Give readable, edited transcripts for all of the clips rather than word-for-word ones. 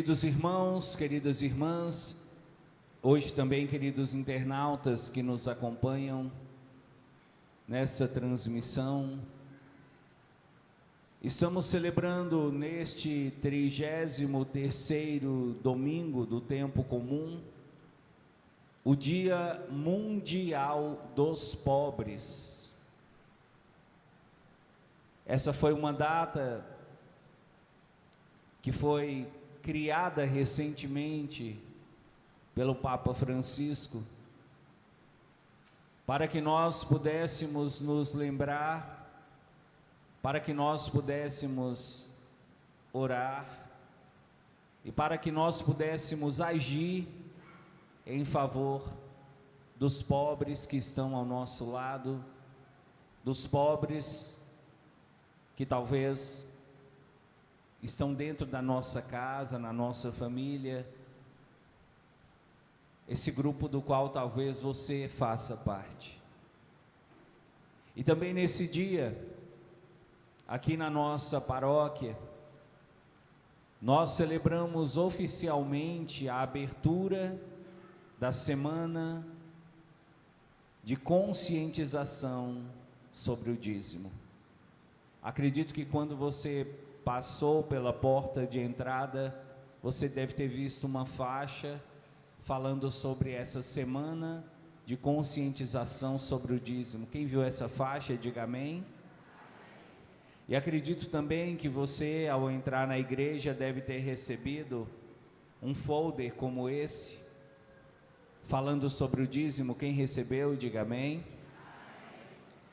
Queridos irmãos, queridas irmãs, hoje também, queridos internautas que nos acompanham nessa transmissão, estamos celebrando neste 33º domingo do tempo comum, o Dia Mundial dos Pobres. Essa foi uma data que foi criada recentemente pelo Papa Francisco, para que nós pudéssemos nos lembrar, para que nós pudéssemos orar e para que nós pudéssemos agir em favor dos pobres que estão ao nosso lado, dos pobres que talvez estão dentro da nossa casa, na nossa família, esse grupo do qual talvez você faça parte. E também nesse dia, aqui na nossa paróquia, nós celebramos oficialmente a abertura da semana de conscientização sobre o dízimo. Acredito que quando você passou pela porta de entrada, você deve ter visto uma faixa falando sobre essa semana de conscientização sobre o dízimo. Quem viu essa faixa, diga amém. E acredito também que você, ao entrar na igreja, deve ter recebido um folder como esse, falando sobre o dízimo. Quem recebeu, diga amém.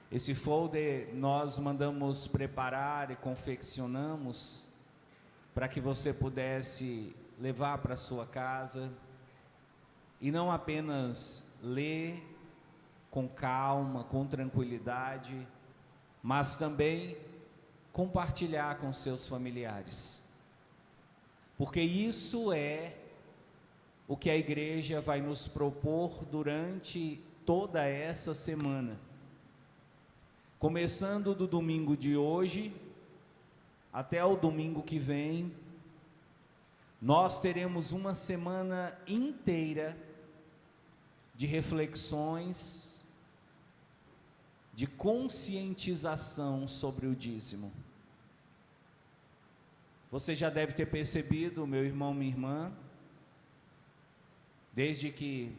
Esse folder nós mandamos preparar e confeccionamos para que você pudesse levar para sua casa e não apenas ler com calma, com tranquilidade, mas também compartilhar com seus familiares, porque isso é o que a igreja vai nos propor durante toda essa semana. Começando do domingo de hoje até o domingo que vem, nós teremos uma semana inteira de reflexões, de conscientização sobre o dízimo. Você já deve ter percebido, meu irmão, minha irmã, desde que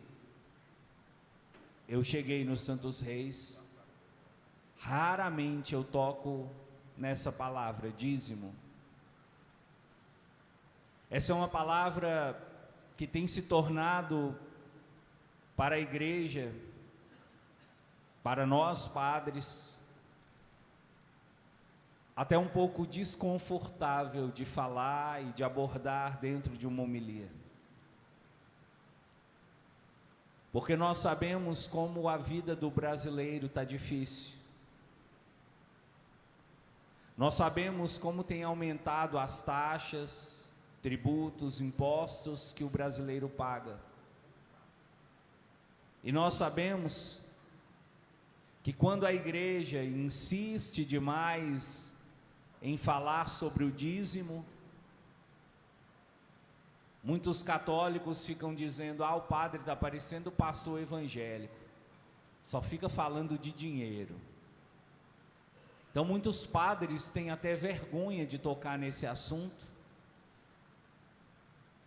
eu cheguei nos Santos Reis, raramente eu toco nessa palavra, dízimo. Essa é uma palavra que tem se tornado para a igreja, para nós padres, até um pouco desconfortável de falar e de abordar dentro de uma homilia. Porque nós sabemos como a vida do brasileiro está difícil. Nós sabemos como tem aumentado as taxas, tributos, impostos que o brasileiro paga. E nós sabemos que quando a igreja insiste demais em falar sobre o dízimo, muitos católicos ficam dizendo: o padre está parecendo pastor evangélico, só fica falando de dinheiro. Então muitos padres têm até vergonha de tocar nesse assunto,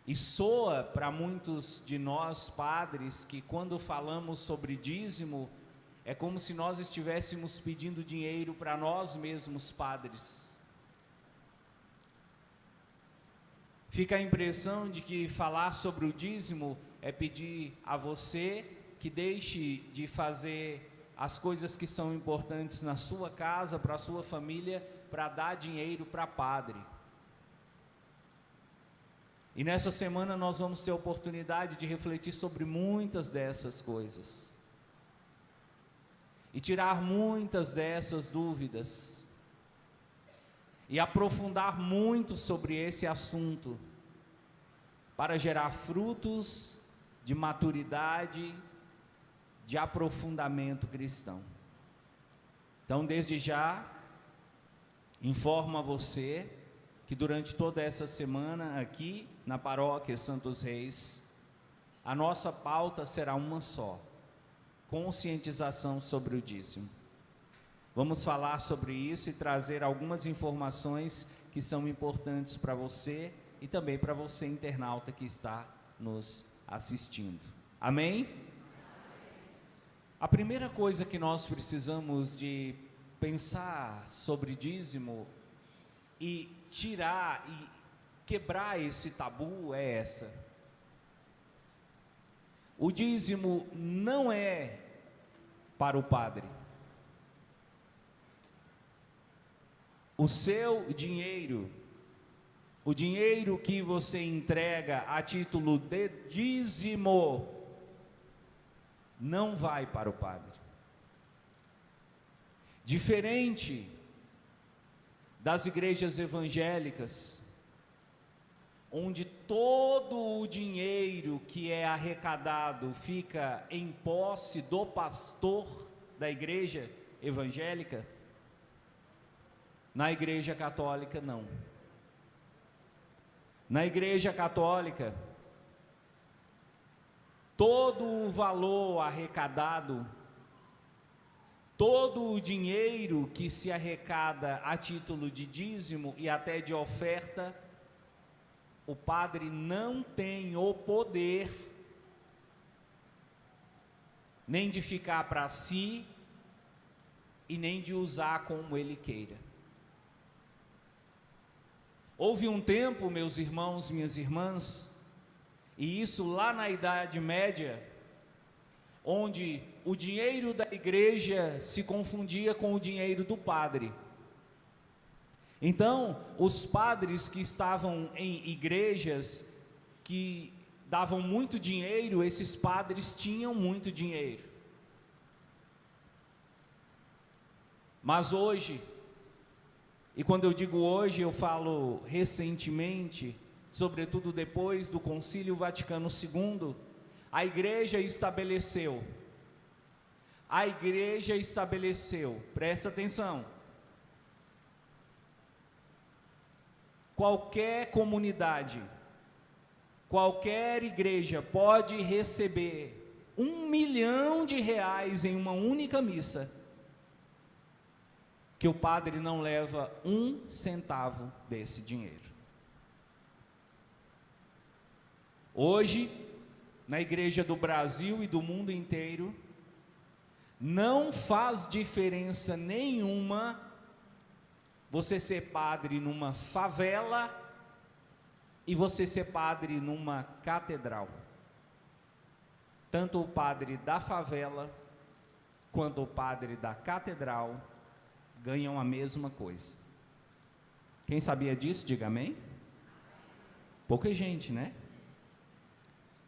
e soa para muitos de nós padres que quando falamos sobre dízimo, é como se nós estivéssemos pedindo dinheiro para nós mesmos padres. Fica a impressão de que falar sobre o dízimo é pedir a você que deixe de fazer as coisas que são importantes na sua casa, para a sua família, para dar dinheiro para padre. E nessa semana nós vamos ter a oportunidade de refletir sobre muitas dessas coisas e tirar muitas dessas dúvidas e aprofundar muito sobre esse assunto para gerar frutos de maturidade, de aprofundamento cristão. Então, desde já, informo a você que durante toda essa semana aqui na paróquia Santos Reis, a nossa pauta será uma só: conscientização sobre o dízimo. Vamos falar sobre isso e trazer algumas informações que são importantes para você e também para você, internauta, que está nos assistindo. Amém? A primeira coisa que nós precisamos de pensar sobre dízimo e tirar e quebrar esse tabu é essa: o dízimo não é para o padre. O seu dinheiro, o dinheiro que você entrega a título de dízimo, não vai para o padre. Diferente das igrejas evangélicas, onde todo o dinheiro que é arrecadado fica em posse do pastor da igreja evangélica, na igreja católica não. Na igreja católica, todo o valor arrecadado, todo o dinheiro que se arrecada a título de dízimo e até de oferta, o padre não tem o poder nem de ficar para si e nem de usar como ele queira. Houve um tempo, meus irmãos, minhas irmãs, e isso lá na Idade Média, onde o dinheiro da igreja se confundia com o dinheiro do padre. Então, os padres que estavam em igrejas que davam muito dinheiro, esses padres tinham muito dinheiro. Mas hoje, e quando eu digo hoje, eu falo recentemente, sobretudo depois do Concílio Vaticano II, a igreja estabeleceu, presta atenção, qualquer comunidade, qualquer igreja pode receber R$1 milhão em uma única missa, que o padre não leva 1 centavo desse dinheiro. Hoje, na igreja do Brasil e do mundo inteiro, não faz diferença nenhuma você ser padre numa favela e você ser padre numa catedral. Tanto o padre da favela quanto o padre da catedral ganham a mesma coisa. Quem sabia disso, diga amém. Pouca gente, né?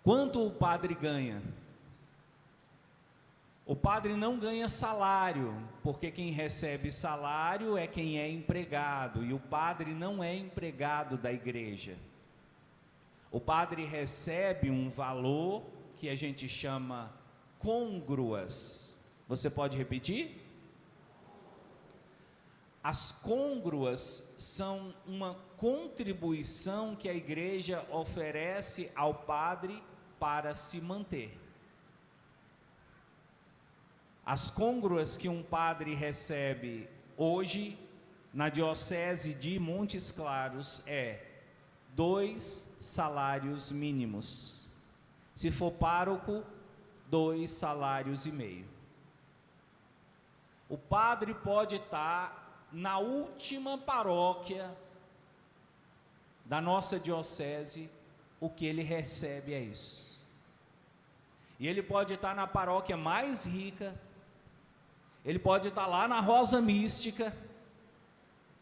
Quanto o padre ganha? O padre não ganha salário, porque quem recebe salário é quem é empregado, e o padre não é empregado da igreja. O padre recebe um valor que a gente chama côngruas. Você pode repetir? As côngruas são uma contribuição que a igreja oferece ao padre para se manter. As côngruas que um padre recebe hoje na diocese de Montes Claros é 2 salários mínimos. Se for pároco, 2 salários e meio. O padre pode estar na última paróquia da nossa diocese, o que ele recebe é isso. E ele pode estar na paróquia mais rica, ele pode estar lá na Rosa Mística,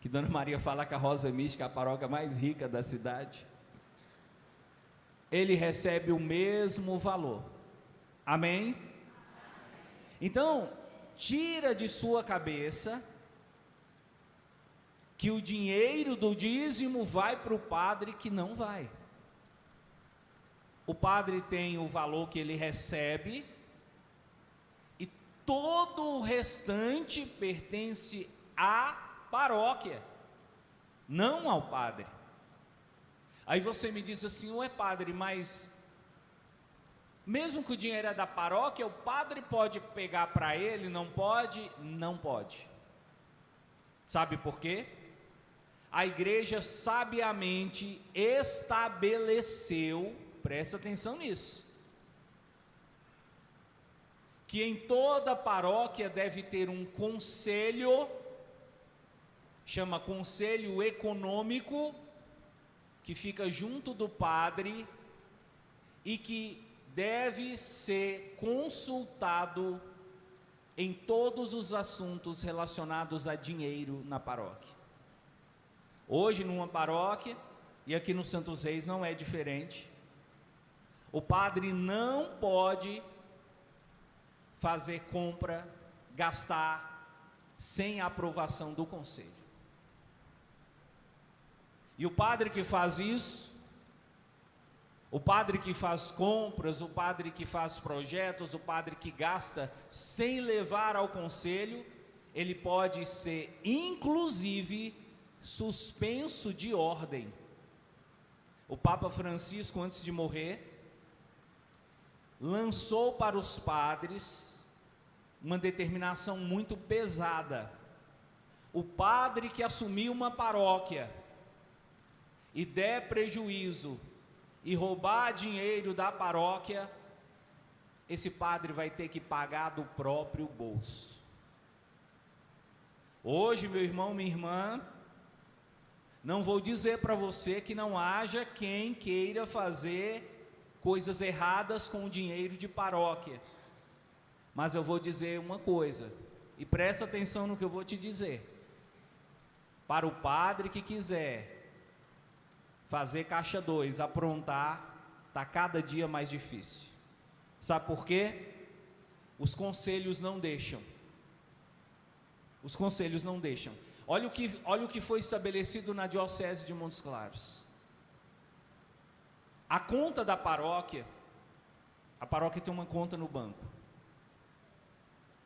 que Dona Maria fala que a Rosa Mística é a paróquia mais rica da cidade. Ele recebe o mesmo valor. Amém? Então, tira de sua cabeça que o dinheiro do dízimo vai para o padre, que não vai. O padre tem o valor que ele recebe e todo o restante pertence à paróquia. não ao padre. Aí você me diz assim: ué, padre, mas mesmo que o dinheiro é da paróquia, o padre pode pegar para ele, não pode? Não pode. Sabe por quê? A igreja sabiamente estabeleceu, presta atenção nisso, que em toda paróquia deve ter um conselho, chama conselho econômico, que fica junto do padre e que deve ser consultado em todos os assuntos relacionados a dinheiro na paróquia. Hoje, numa paróquia, e aqui no Santos Reis não é diferente, o padre não pode fazer compra, gastar, sem a aprovação do conselho. E o padre que faz isso, o padre que faz compras, o padre que faz projetos, o padre que gasta sem levar ao conselho, ele pode ser, inclusive, suspenso de ordem. O Papa Francisco, antes de morrer, lançou para os padres uma determinação muito pesada. O padre que assumiu uma paróquia e der prejuízo e roubar dinheiro da paróquia, esse padre vai ter que pagar do próprio bolso. Hoje, meu irmão, minha irmã, não vou dizer para você que não haja quem queira fazer coisas erradas com o dinheiro de paróquia, mas eu vou dizer uma coisa, e presta atenção no que eu vou te dizer. Para o padre que quiser fazer caixa 2, aprontar, está cada dia mais difícil. Sabe por quê? Os conselhos não deixam. Os conselhos não deixam. Olha o que foi estabelecido na Diocese de Montes Claros. A conta da paróquia, a paróquia tem uma conta no banco.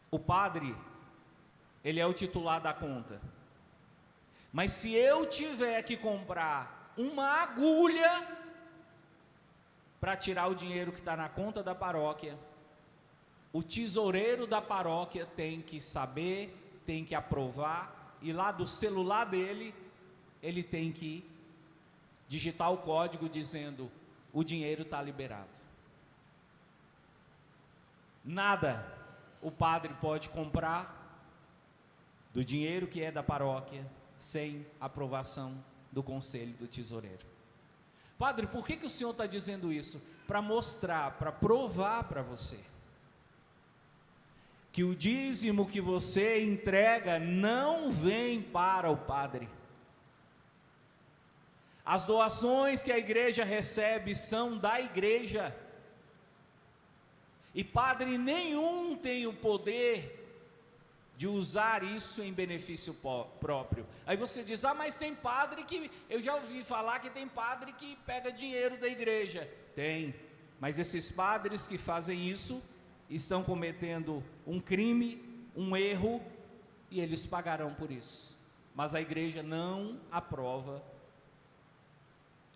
O padre, ele é o titular da conta. Mas se eu tiver que comprar uma agulha para tirar o dinheiro que está na conta da paróquia, o tesoureiro da paróquia tem que saber, tem que aprovar, e lá do celular dele, ele tem que digitar o código dizendo: o dinheiro está liberado. Nada o padre pode comprar do dinheiro que é da paróquia sem aprovação do conselho do tesoureiro. Padre, por que o senhor está dizendo isso? Para mostrar, para provar para você que o dízimo que você entrega não vem para o padre. As doações que a igreja recebe são da igreja. E padre nenhum tem o poder de usar isso em benefício próprio. Aí você diz: ah, mas tem padre que... Eu já ouvi falar que tem padre que pega dinheiro da igreja. Tem, mas esses padres que fazem isso estão cometendo um crime, um erro, e eles pagarão por isso. Mas a igreja não aprova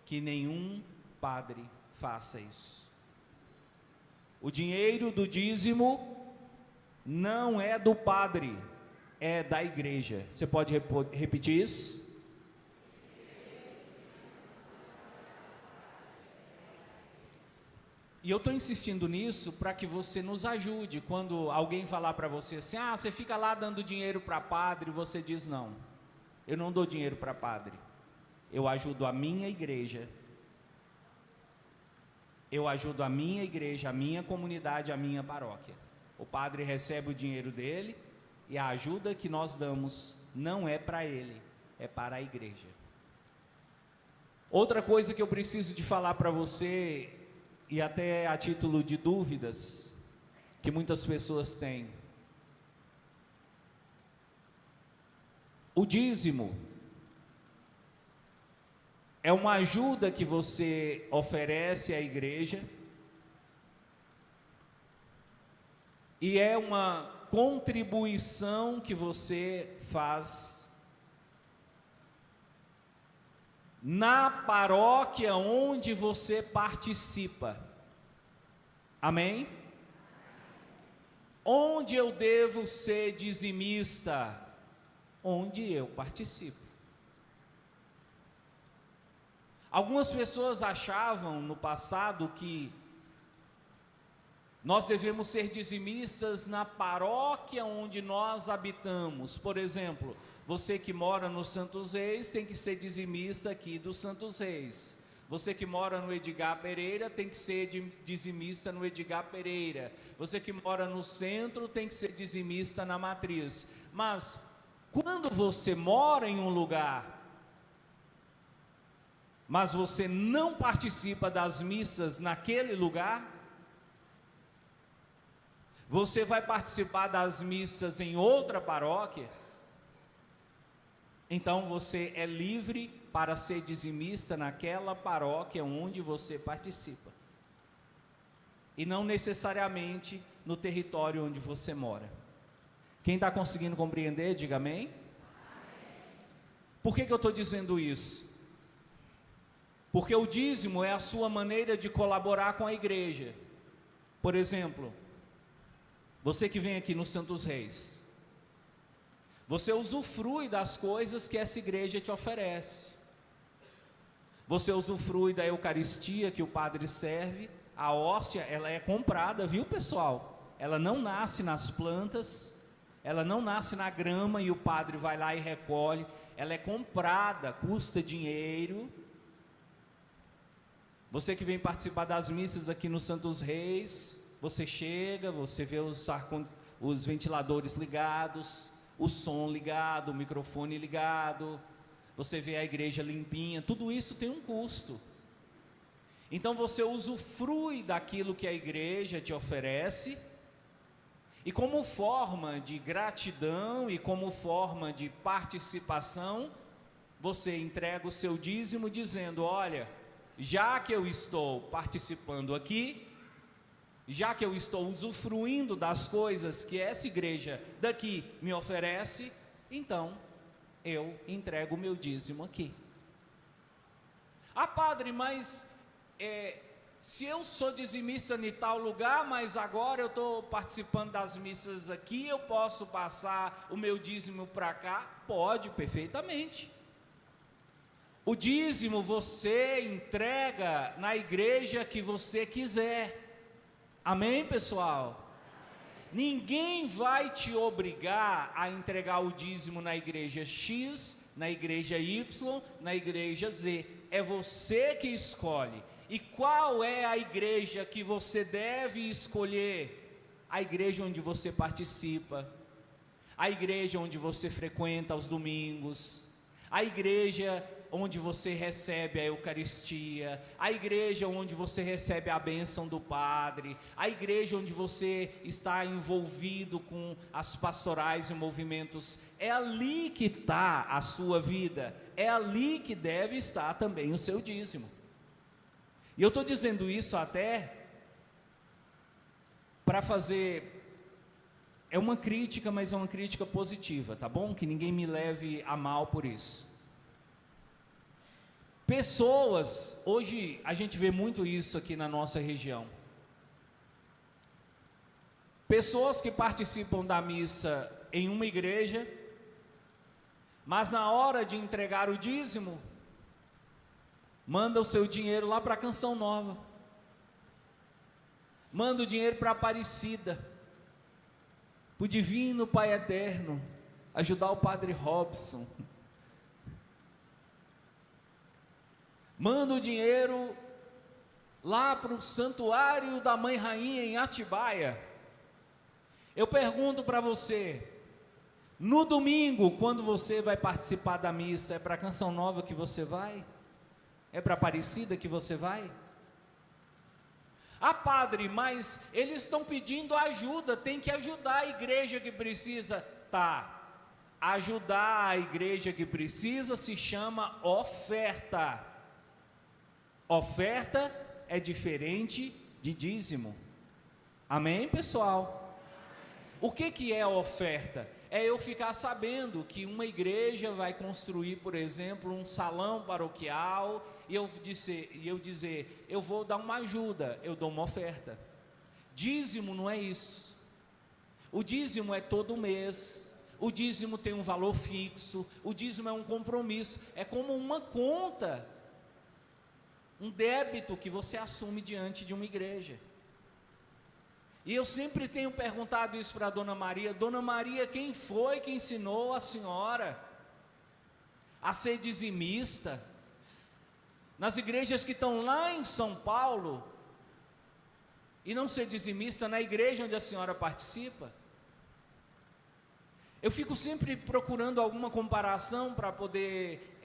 que nenhum padre faça isso. O dinheiro do dízimo não é do padre, é da igreja. Você pode repetir isso? E eu estou insistindo nisso para que você nos ajude. Quando alguém falar para você assim: ah, você fica lá dando dinheiro para padre, você diz: não, eu não dou dinheiro para padre, eu ajudo a minha igreja. Eu ajudo a minha igreja, a minha comunidade, a minha paróquia. O padre recebe o dinheiro dele e a ajuda que nós damos não é para ele, é para a igreja. Outra coisa que eu preciso de falar para você, e até a título de dúvidas que muitas pessoas têm: o dízimo é uma ajuda que você oferece à igreja e é uma contribuição que você faz na paróquia onde você participa. Amém? Onde eu devo ser dizimista? Onde eu participo. Algumas pessoas achavam no passado que nós devemos ser dizimistas na paróquia onde nós habitamos. Por exemplo, você que mora no Santos Reis tem que ser dizimista aqui do Santos Reis. Você que mora no Edgar Pereira tem que ser dizimista no Edgar Pereira. Você que mora no centro tem que ser dizimista na Matriz. Mas quando você mora em um lugar, mas você não participa das missas naquele lugar, você vai participar das missas em outra paróquia, então você é livre para ser dizimista naquela paróquia onde você participa, e não necessariamente no território onde você mora. Quem está conseguindo compreender, diga amém. Por que eu estou dizendo isso? Porque o dízimo é a sua maneira de colaborar com a igreja. Por exemplo, você que vem aqui no Santos Reis, você usufrui das coisas que essa igreja te oferece. Você usufrui da Eucaristia que o padre serve. A hóstia, ela é comprada, viu, pessoal? Ela não nasce nas plantas, ela não nasce na grama e o padre vai lá e recolhe. Ela é comprada, custa dinheiro. Você que vem participar das missas aqui no Santos Reis, você chega, você vê os ventiladores ligados, o som ligado, o microfone ligado, você vê a igreja limpinha, tudo isso tem um custo. Então você usufrui daquilo que a igreja te oferece, e como forma de gratidão e como forma de participação, você entrega o seu dízimo dizendo: olha, já que eu estou participando aqui, já que eu estou usufruindo das coisas que essa igreja daqui me oferece, então eu entrego o meu dízimo aqui. Ah, padre, mas se eu sou dizimista em tal lugar, mas agora eu estou participando das missas aqui, eu posso passar o meu dízimo para cá? Pode, perfeitamente. O dízimo você entrega na igreja que você quiser. Amém, pessoal? Ninguém vai te obrigar a entregar o dízimo na igreja X, na igreja Y, na igreja Z. É você que escolhe. E qual é a igreja que você deve escolher? A igreja onde você participa, a igreja onde você frequenta aos domingos, a igreja onde você recebe a Eucaristia, a igreja onde você recebe a bênção do Padre, a igreja onde você está envolvido com as pastorais e movimentos. É ali que está a sua vida, é ali que deve estar também o seu dízimo. E eu estou dizendo isso até para fazer, é uma crítica, mas é uma crítica positiva, tá bom? Que ninguém me leve a mal por isso. Pessoas, hoje a gente vê muito isso aqui na nossa região. Pessoas que participam da missa em uma igreja, mas na hora de entregar o dízimo, manda o seu dinheiro lá para a Canção Nova, manda o dinheiro para a Aparecida, para o Divino Pai Eterno, ajudar o Padre Robson, manda o dinheiro lá para o Santuário da Mãe Rainha em Atibaia. Eu pergunto para você, no domingo, quando você vai participar da missa, é para a Canção Nova que você vai? É para a Aparecida que você vai? Ah, padre, mas eles estão pedindo ajuda, tem que ajudar a igreja que precisa. Tá, ajudar a igreja que precisa se chama oferta. Oferta é diferente de dízimo. Amém, pessoal? O que é oferta? é eu ficar sabendo que uma igreja vai construir, por exemplo, um salão paroquial, e eu dizer, eu vou dar uma ajuda, eu dou uma oferta. Dízimo não é isso. O dízimo é todo mês, o dízimo tem um valor fixo, o dízimo é um compromisso, é como uma conta, um débito que você assume diante de uma igreja. E eu sempre tenho perguntado isso para a Dona Maria: Dona Maria, quem foi que ensinou a senhora a ser dizimista? Nas igrejas que estão lá em São Paulo, e não ser dizimista na igreja onde a senhora participa? Eu fico sempre procurando alguma comparação para poder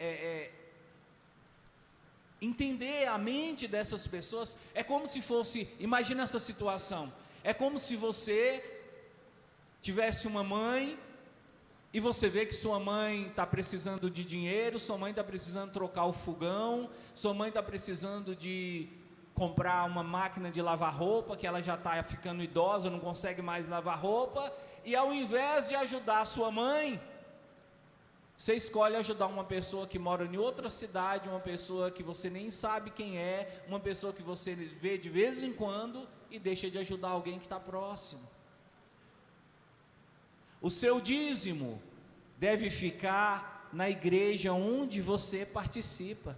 entender a mente dessas pessoas. É como se fosse, imagina essa situação, é como se você tivesse uma mãe, e você vê que sua mãe está precisando de dinheiro, sua mãe está precisando trocar o fogão, sua mãe está precisando de comprar uma máquina de lavar roupa, que ela já está ficando idosa, não consegue mais lavar roupa, e ao invés de ajudar a sua mãe, você escolhe ajudar uma pessoa que mora em outra cidade, uma pessoa que você nem sabe quem é, uma pessoa que você vê de vez em quando, e deixa de ajudar alguém que está próximo. O seu dízimo deve ficar na igreja onde você participa.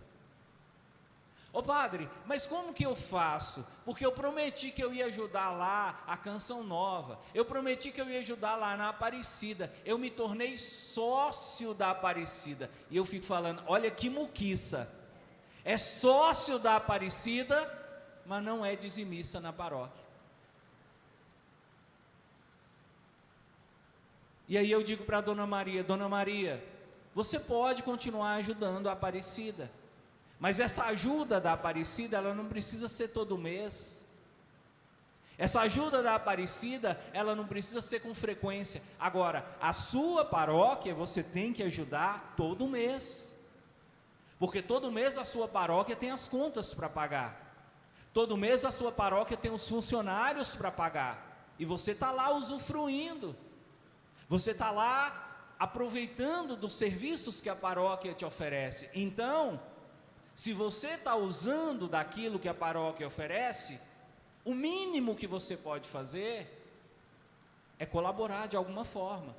Ô padre, mas como que eu faço? Porque eu prometi que eu ia ajudar lá a Canção Nova, eu prometi que eu ia ajudar lá na Aparecida, eu me tornei sócio da Aparecida, e eu fico falando, olha que muquiça, é sócio da Aparecida, mas não é dizimista na paróquia. E aí eu digo para a Dona Maria, você pode continuar ajudando a Aparecida, mas essa ajuda da Aparecida, ela não precisa ser todo mês. Essa ajuda da Aparecida, ela não precisa ser com frequência. Agora, a sua paróquia, você tem que ajudar todo mês, porque todo mês a sua paróquia tem as contas para pagar, todo mês a sua paróquia tem os funcionários para pagar, e você está lá usufruindo, você está lá aproveitando dos serviços que a paróquia te oferece. Então, se você está usando daquilo que a paróquia oferece, o mínimo que você pode fazer é colaborar de alguma forma.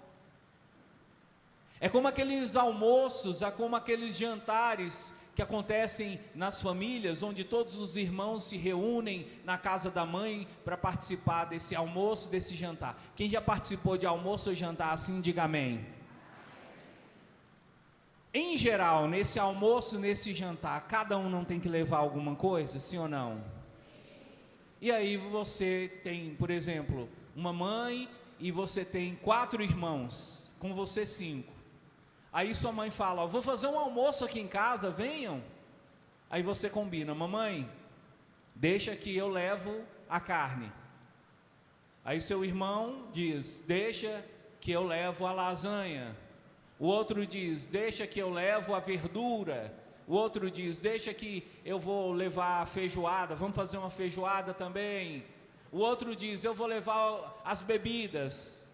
É como aqueles almoços, é como aqueles jantares que acontecem nas famílias, onde todos os irmãos se reúnem na casa da mãe para participar desse almoço, desse jantar. Quem já participou de almoço ou jantar assim, diga amém. Em geral, nesse almoço, nesse jantar, cada um não tem que levar alguma coisa, sim ou não? E aí você tem, por exemplo, uma mãe e você tem 4 irmãos, com você 5. Aí sua mãe fala, vou fazer um almoço aqui em casa, venham. Aí você combina, mamãe, deixa que eu levo a carne. Aí seu irmão diz, deixa que eu levo a lasanha. O outro diz, deixa que eu levo a verdura. O outro diz, deixa que eu vou levar a feijoada, vamos fazer uma feijoada também. O outro diz, eu vou levar as bebidas.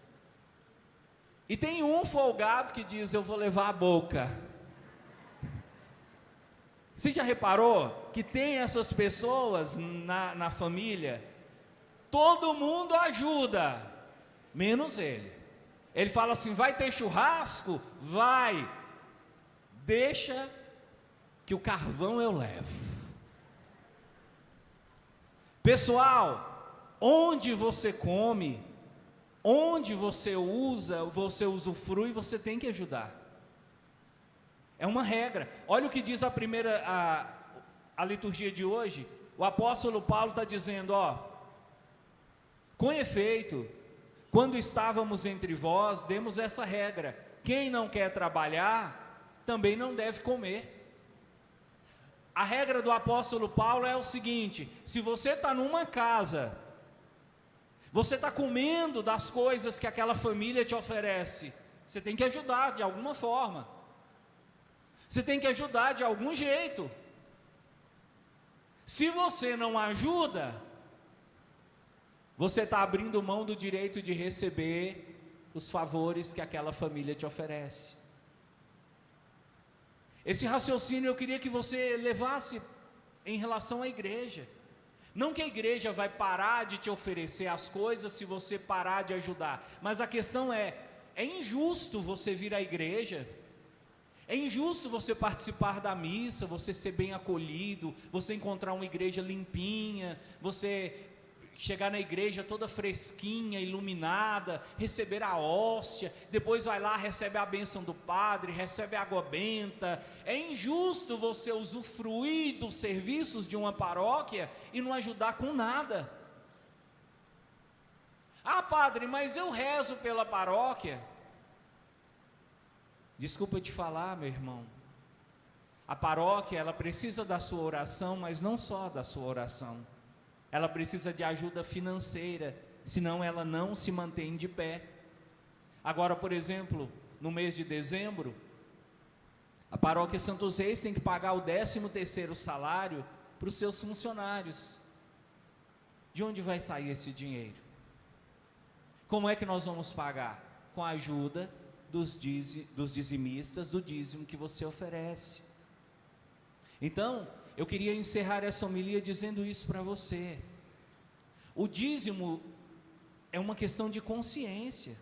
E tem um folgado que diz, eu vou levar a boca. Você já reparou que tem essas pessoas na família? Todo mundo ajuda, menos ele. Ele fala assim, vai ter churrasco? Vai. Deixa que o carvão eu levo. Pessoal, onde você come, onde você usa, você usufrui, você tem que ajudar. É uma regra. Olha o que diz a liturgia de hoje. O apóstolo Paulo está dizendo, com efeito, quando estávamos entre vós, demos essa regra: quem não quer trabalhar, também não deve comer. A regra do apóstolo Paulo é o seguinte: se você está numa casa, você está comendo das coisas que aquela família te oferece, você tem que ajudar de alguma forma, você tem que ajudar de algum jeito. Se você não ajuda, você está abrindo mão do direito de receber os favores que aquela família te oferece. Esse raciocínio eu queria que você levasse em relação à igreja. Não que a igreja vai parar de te oferecer as coisas se você parar de ajudar, mas a questão é injusto você vir à igreja, é injusto você participar da missa, você ser bem acolhido, você encontrar uma igreja limpinha, você chegar na igreja toda fresquinha, iluminada, receber a hóstia, depois vai lá, recebe a bênção do padre, recebe água benta. É injusto você usufruir dos serviços de uma paróquia e não ajudar com nada. Ah, padre, mas eu rezo pela paróquia. Desculpa te falar, meu irmão, a paróquia, ela precisa da sua oração, mas não só da sua oração. Ela precisa de ajuda financeira, senão ela não se mantém de pé. Agora, por exemplo, no mês de dezembro, a paróquia Santos Reis tem que pagar o 13º salário para os seus funcionários. De onde vai sair esse dinheiro? Como é que nós vamos pagar? Com a ajuda dos dizimistas, do dízimo que você oferece. Então, eu queria encerrar essa homilia dizendo isso para você. O dízimo é uma questão de consciência.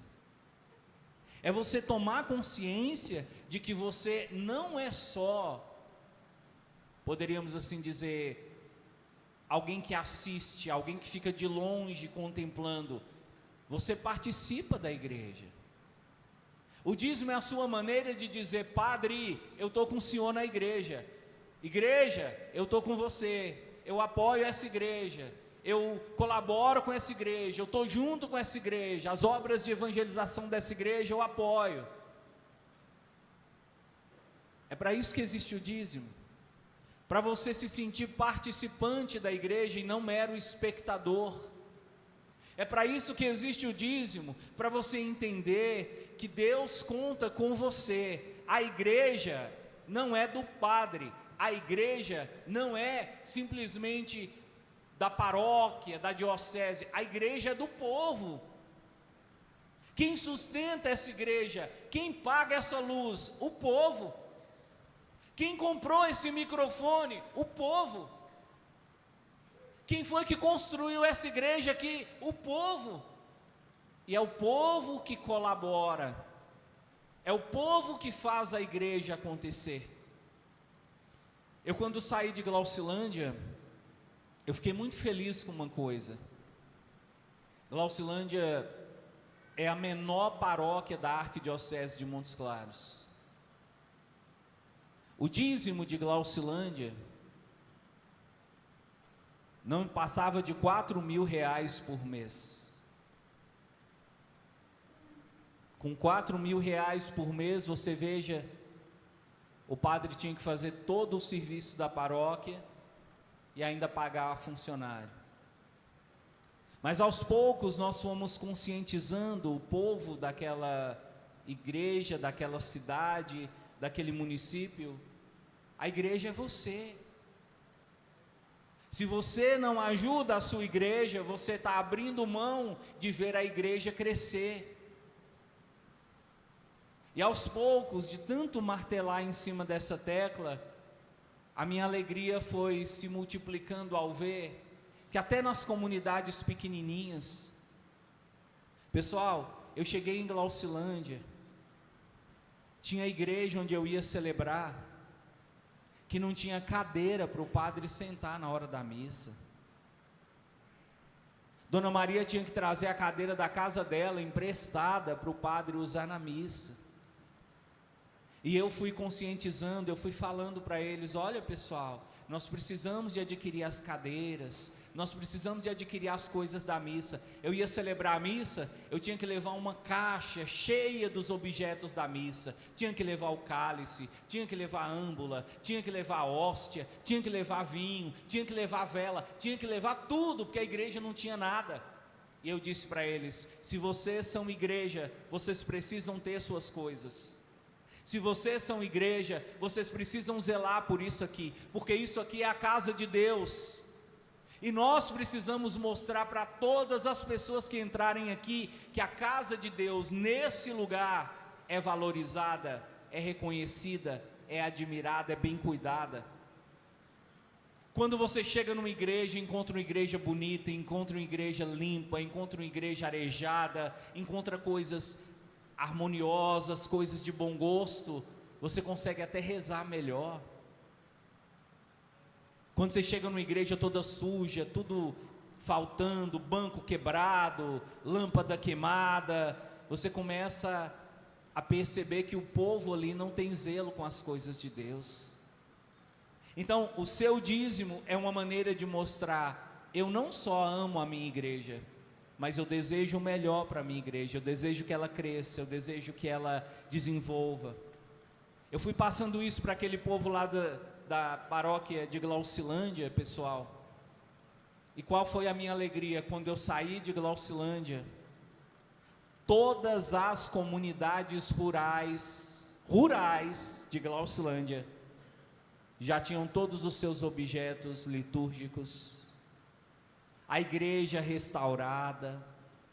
É você tomar consciência de que você não é só, poderíamos assim dizer, alguém que assiste, alguém que fica de longe contemplando. Você participa da igreja. O dízimo é a sua maneira de dizer: padre, eu estou com o senhor na igreja. Igreja, eu estou com você, eu apoio essa igreja, eu colaboro com essa igreja, eu estou junto com essa igreja, as obras de evangelização dessa igreja eu apoio. É para isso que existe o dízimo, para você se sentir participante da igreja e não mero espectador. É para isso que existe o dízimo, para você entender que Deus conta com você. A igreja não é do padre, a igreja não é simplesmente da paróquia, da diocese, a igreja é do povo. Quem sustenta essa igreja, quem paga essa luz? O povo. Quem comprou esse microfone? O povo. Quem foi que construiu essa igreja aqui? O povo. E é o povo que colabora, é o povo que faz a igreja acontecer. Eu, quando saí de Glaucilândia, eu fiquei muito feliz com uma coisa. Glaucilândia é a menor paróquia da Arquidiocese de Montes Claros. O dízimo de Glaucilândia não passava de R$4.000 por mês. Com R$4.000 por mês, você veja, o padre tinha que fazer todo o serviço da paróquia e ainda pagar funcionário. Mas aos poucos nós fomos conscientizando o povo daquela igreja, daquela cidade, daquele município. A igreja é você. Se você não ajuda a sua igreja, você está abrindo mão de ver a igreja crescer. E aos poucos, de tanto martelar em cima dessa tecla, a minha alegria foi se multiplicando ao ver que até nas comunidades pequenininhas, pessoal, eu cheguei em Glaucilândia, tinha igreja onde eu ia celebrar, que não tinha cadeira para o padre sentar na hora da missa. Dona Maria tinha que trazer a cadeira da casa dela, emprestada, para o padre usar na missa. E eu fui conscientizando, eu fui falando para eles: olha pessoal, nós precisamos de adquirir as cadeiras, nós precisamos de adquirir as coisas da missa. Eu ia celebrar a missa, eu tinha que levar uma caixa cheia dos objetos da missa, tinha que levar o cálice, tinha que levar a âmbula, tinha que levar a hóstia, tinha que levar vinho, tinha que levar vela, tinha que levar tudo, porque a igreja não tinha nada. E eu disse para eles: se vocês são igreja, vocês precisam ter suas coisas. Se vocês são igreja, vocês precisam zelar por isso aqui, porque isso aqui é a casa de Deus. E nós precisamos mostrar para todas as pessoas que entrarem aqui, que a casa de Deus, nesse lugar, é valorizada, é reconhecida, é admirada, é bem cuidada. Quando você chega numa igreja, encontra uma igreja bonita, encontra uma igreja limpa, encontra uma igreja arejada, encontra coisas harmoniosas, coisas de bom gosto, você consegue até rezar melhor. Quando você chega numa igreja toda suja, tudo faltando, banco quebrado, lâmpada queimada, você começa a perceber que o povo ali não tem zelo com as coisas de Deus. Então, o seu dízimo é uma maneira de mostrar: eu não só amo a minha igreja, mas eu desejo o melhor para a minha igreja, eu desejo que ela cresça, eu desejo que ela desenvolva. Eu fui passando isso para aquele povo lá da paróquia de Glaucilândia, pessoal. E qual foi a minha alegria quando eu saí de Glaucilândia? Todas as comunidades rurais de Glaucilândia já tinham todos os seus objetos litúrgicos, a igreja restaurada,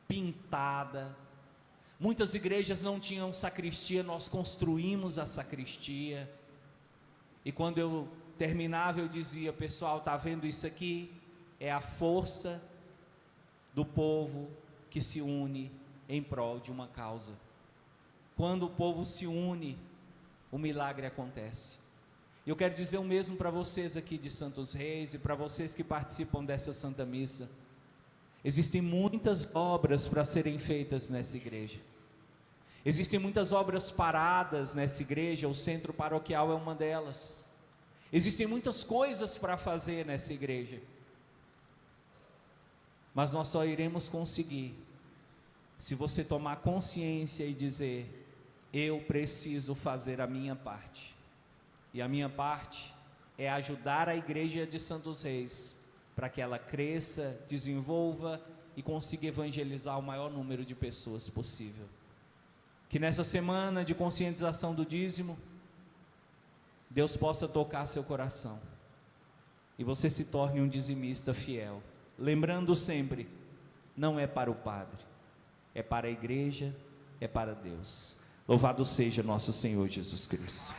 pintada. Muitas igrejas não tinham sacristia, nós construímos a sacristia. E quando eu terminava, eu dizia: pessoal, está vendo isso aqui? É a força do povo que se une em prol de uma causa. Quando o povo se une, o milagre acontece. Eu quero dizer o mesmo para vocês aqui de Santos Reis e para vocês que participam dessa Santa Missa. Existem muitas obras para serem feitas nessa igreja. Existem muitas obras paradas nessa igreja, o centro paroquial é uma delas. Existem muitas coisas para fazer nessa igreja. Mas nós só iremos conseguir se você tomar consciência e dizer: eu preciso fazer a minha parte. E a minha parte é ajudar a igreja de Santos Reis para que ela cresça, desenvolva e consiga evangelizar o maior número de pessoas possível. Que nessa semana de conscientização do dízimo, Deus possa tocar seu coração e você se torne um dizimista fiel, lembrando sempre: não é para o padre, é para a igreja, é para Deus. Louvado seja nosso Senhor Jesus Cristo.